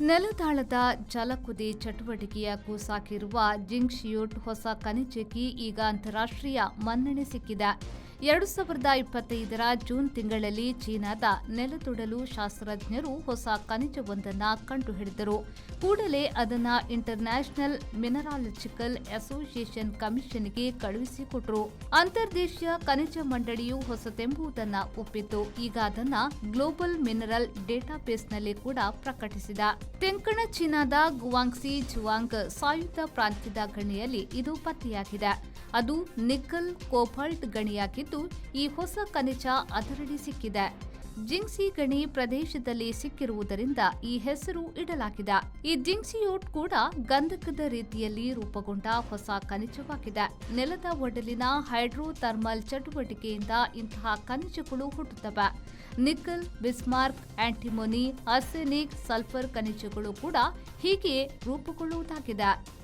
ನೆಲದಾಳದ ಜಲಕುದಿ ಚಟುವಟಿಕೆಯ ಕೂಸಾಕಿರುವ ಜಿಂಗ್ಶಿಯೂಟ್ ಹೊಸ ಖನಿಜಕ್ಕೆ ಈಗ ಅಂತಾರಾಷ್ಟ್ರೀಯ ಮನ್ನಣೆ ಸಿಕ್ಕಿದೆ. 2025ರ ಜೂನ್ ತಿಂಗಳಲ್ಲಿ ಚೀನಾದ ನೆಲತೊಡಲು ಶಾಸ್ತ್ರಜ್ಞರು ಹೊಸ ಖನಿಜವೊಂದನ್ನು ಕಂಡುಹಿಡಿದರು. ಕೂಡಲೇ ಅದನ್ನು ಇಂಟರ್ನ್ಯಾಷನಲ್ ಮಿನರಾಲಜಿಕಲ್ ಅಸೋಸಿಯೇಷನ್ ಕಮಿಷನ್ಗೆ ಕಳುಹಿಸಿಕೊಟ್ಟರು. ಅಂತರ್ದೇಶೀಯ ಖನಿಜ ಮಂಡಳಿಯು ಹೊಸತೆಂಬುದನ್ನು ಒಪ್ಪಿತು. ಈಗ ಅದನ್ನು ಗ್ಲೋಬಲ್ ಮಿನರಲ್ ಡೇಟಾಬೇಸ್ನಲ್ಲಿ ಕೂಡ ಪ್ರಕಟಿಸಿದೆ. ತೆಂಕಣ ಚೀನಾದ ಗುವಾಂಗ್ಸಿ ಜುವಾಂಗ್ ಸಾಯುಧ ಪ್ರಾಂತ್ಯದ ಗಣಿಯಲ್ಲಿ ಇದು ಪತ್ತೆಯಾಗಿದೆ. ಅದು ನಿಕ್ಕಲ್ ಕೋಬಾಲ್ಟ್ ಗಣಿಯಾಗಿದ್ದು, ಈ ಹೊಸ ಖನಿಜ ಅದರಡಿ ಸಿಕ್ಕಿದೆ. ಜಿಂಗ್ಸಿ ಗಣಿ ಪ್ರದೇಶದಲ್ಲಿ ಸಿಕ್ಕಿರುವುದರಿಂದ ಈ ಹೆಸರು ಇಡಲಾಗಿದೆ. ಈ ಜಿಂಗ್ಸಿಯೂಟ್ ಕೂಡ ಗಂಧಕದ ರೀತಿಯಲ್ಲಿ ರೂಪುಗೊಂಡ ಹೊಸ ಖನಿಜವಾಗಿದೆ. ನೆಲದ ಒಡಲಿನ ಹೈಡ್ರೋಥರ್ಮಲ್ ಚಟುವಟಿಕೆಯಿಂದ ಇಂತಹ ಖನಿಜಗಳು ಹುಟ್ಟುತ್ತವೆ. ನಿಕ್ಕಲ್, ಬಿಸ್ಮಾರ್ಕ್, ಆಂಟಿಮೋನಿ, ಆರ್ಸೆನಿಕ್, ಸಲ್ಫರ್ ಖನಿಜಗಳು ಕೂಡ ಹೀಗೆ ರೂಪುಗೊಳ್ಳುವುದಾಗಿದೆ.